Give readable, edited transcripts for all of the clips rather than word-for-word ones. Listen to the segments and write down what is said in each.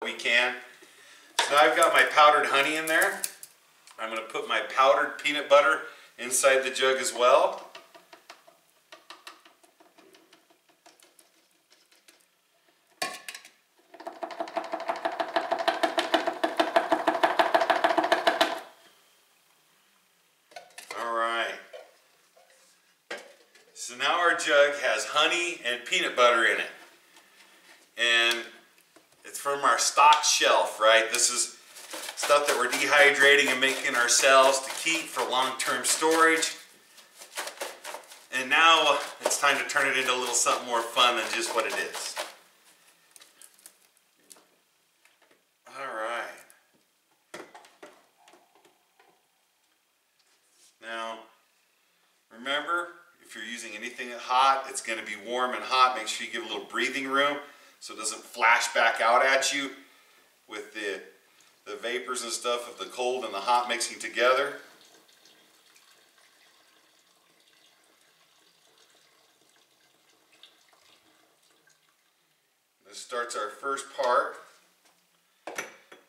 we can. So now I've got my powdered honey in there. I'm going to put my powdered peanut butter inside the jug as well. So now our jug has honey and peanut butter in it. And it's from our stocked shelf, right? This is stuff that we're dehydrating and making ourselves to keep for long-term storage. And now it's time to turn it into a little something more fun than just what it is. Alright. Now, remember, if you're using anything hot, it's going to be warm and hot. Make sure you give a little breathing room so it doesn't flash back out at you with the vapors and stuff of the cold and the hot mixing together. This starts our first part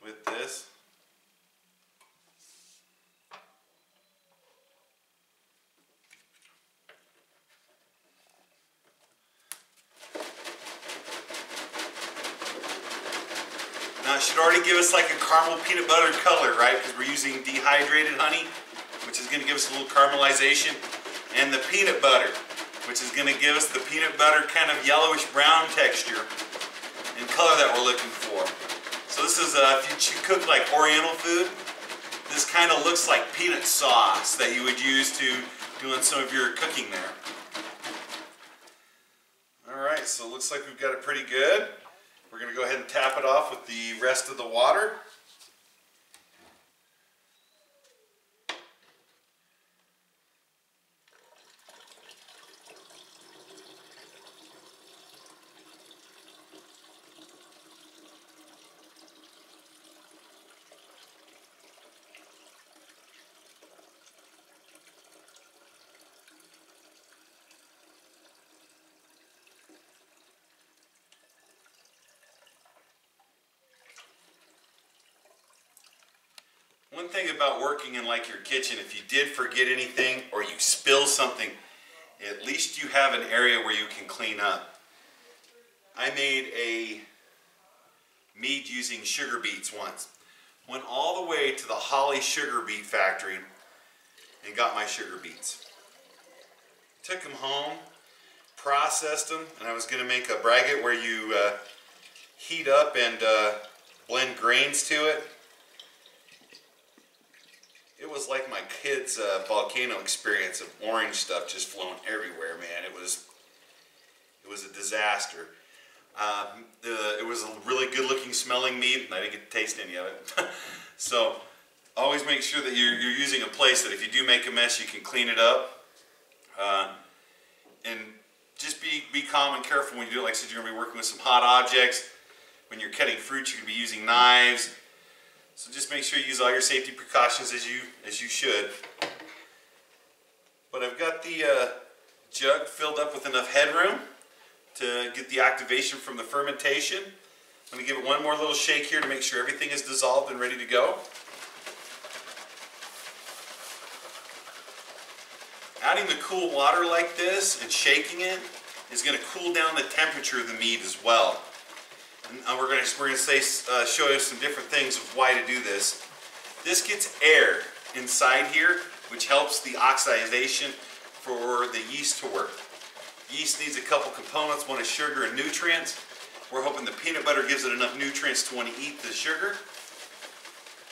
with this. Now it should already give us like a caramel peanut butter color, right? Because we're using dehydrated honey, which is going to give us a little caramelization. And the peanut butter, which is going to give us the peanut butter kind of yellowish brown texture and color that we're looking for. So this is, if you cook like Oriental food, this kind of looks like peanut sauce that you would use to doing some of your cooking there. Alright, so it looks like we've got it pretty good. We're going to go ahead and tap it off with the rest of the water. One thing about working in like your kitchen, if you did forget anything or you spill something, at least you have an area where you can clean up. I made a mead using sugar beets once. Went all the way to the Holly sugar beet factory and got my sugar beets. Took them home, processed them, and I was going to make a braggot where you heat up and blend grains to it. It was like my kid's volcano experience of orange stuff just flowing everywhere, man. It was a disaster. It was a really good looking smelling mead, and I didn't get to taste any of it. So always make sure that you're using a place that if you do make a mess, you can clean it up. And just be calm and careful when you do it. Like I said, you're going to be working with some hot objects. When you're cutting fruit, you're going to be using knives. So just make sure you use all your safety precautions as you should. But I've got the jug filled up with enough headroom to get the activation from the fermentation. Let me give it one more little shake here to make sure everything is dissolved and ready to go. Adding the cool water like this and shaking it is going to cool down the temperature of the mead as well. And we're going to show you some different things of why to do this. This gets air inside here, which helps the oxidation for the yeast to work. Yeast needs a couple components. One is sugar and nutrients. We're hoping the peanut butter gives it enough nutrients to want to eat the sugar.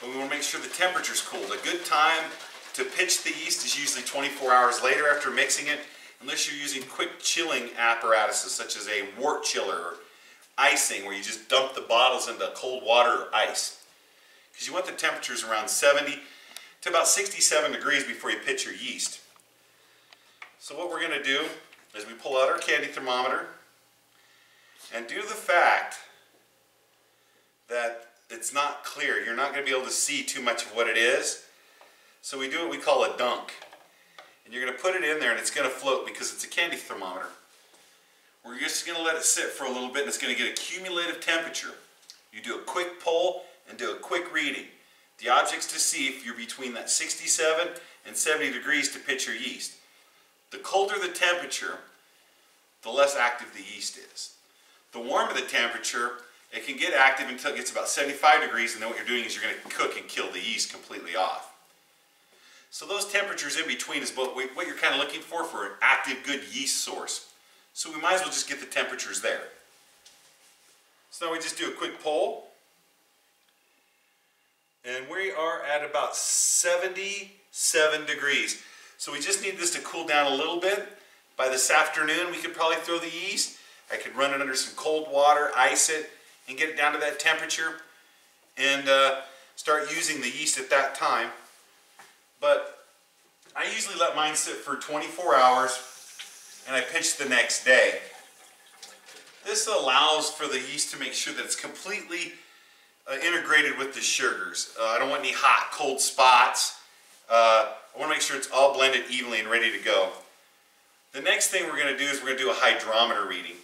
But we want to make sure the temperature is cool. A good time to pitch the yeast is usually 24 hours later after mixing it, unless you're using quick chilling apparatuses such as a wort chiller or icing, where you just dump the bottles into cold water or ice. Because you want the temperatures around 70 to about 67 degrees before you pitch your yeast. So what we're going to do is we pull out our candy thermometer, and due to the fact that it's not clear, you're not going to be able to see too much of what it is, so we do what we call a dunk. And you're going to put it in there and it's going to float because it's a candy thermometer. We're just going to let it sit for a little bit and it's going to get a cumulative temperature. You do a quick pull and do a quick reading. The object's to see if you're between that 67 and 70 degrees to pitch your yeast. The colder the temperature, the less active the yeast is. The warmer the temperature, it can get active until it gets about 75 degrees, and then what you're doing is you're going to cook and kill the yeast completely off. So those temperatures in between is what you're kind of looking for an active, good yeast source. So we might as well just get the temperatures there. So now we just do a quick pull. And we are at about 77 degrees. So we just need this to cool down a little bit. By this afternoon, we could probably throw the yeast. I could run it under some cold water, ice it, and get it down to that temperature, and start using the yeast at that time. But I usually let mine sit for 24 hours, and I pitch the next day. This allows for the yeast to make sure that it's completely integrated with the sugars. I don't want any hot, cold spots. I want to make sure it's all blended evenly and ready to go. The next thing we're going to do is we're going to do a hydrometer reading.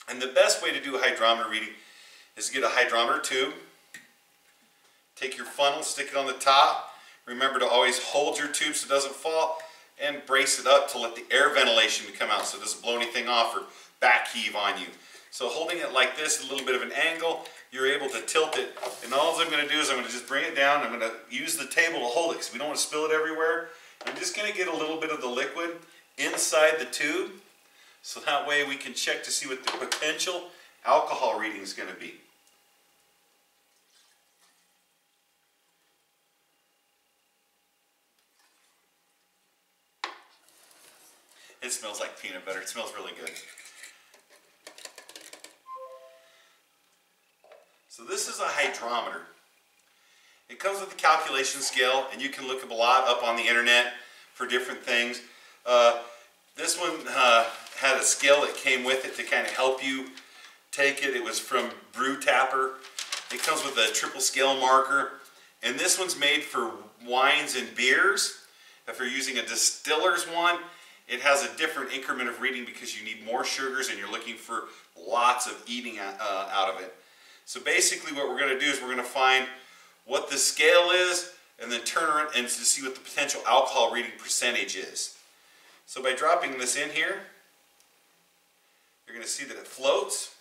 And the best way to do a hydrometer reading is to get a hydrometer tube, take your funnel, stick it on the top. Remember to always hold your tube so it doesn't fall, and brace it up to let the air ventilation come out so it doesn't blow anything off or back heave on you. So holding it like this, a little bit of an angle, you're able to tilt it. And all I'm going to do is I'm going to just bring it down. I'm going to use the table to hold it because we don't want to spill it everywhere. I'm just going to get a little bit of the liquid inside the tube, so that way we can check to see what the potential alcohol reading is going to be. It smells like peanut butter. It smells really good. So this is a hydrometer. It comes with a calculation scale, and you can look up a lot up on the internet for different things. This one had a scale that came with it to kind of help you take it. It was from Brew Tapper. It comes with a triple scale marker, and this one's made for wines and beers. If you're using a distiller's one, it has a different increment of reading because you need more sugars and you're looking for lots of eating out of it. So basically what we're going to do is we're going to find what the scale is and then turn it and to see what the potential alcohol reading percentage is. So by dropping this in here, you're going to see that it floats.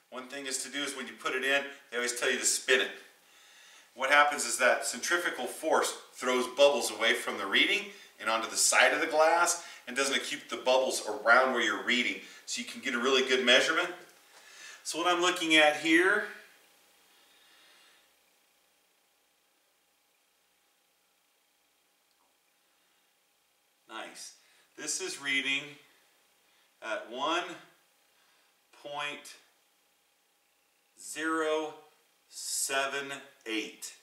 One thing is to do is when you put it in, they always tell you to spin it. What happens is that centrifugal force throws bubbles away from the reading and onto the side of the glass and doesn't keep the bubbles around where you're reading, so you can get a really good measurement. So what I'm looking at here nice. This is reading at 1.078,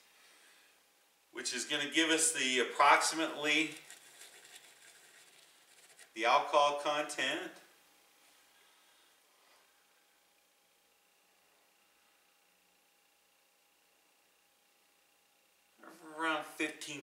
which is going to give us the approximately the alcohol content. Around 15%.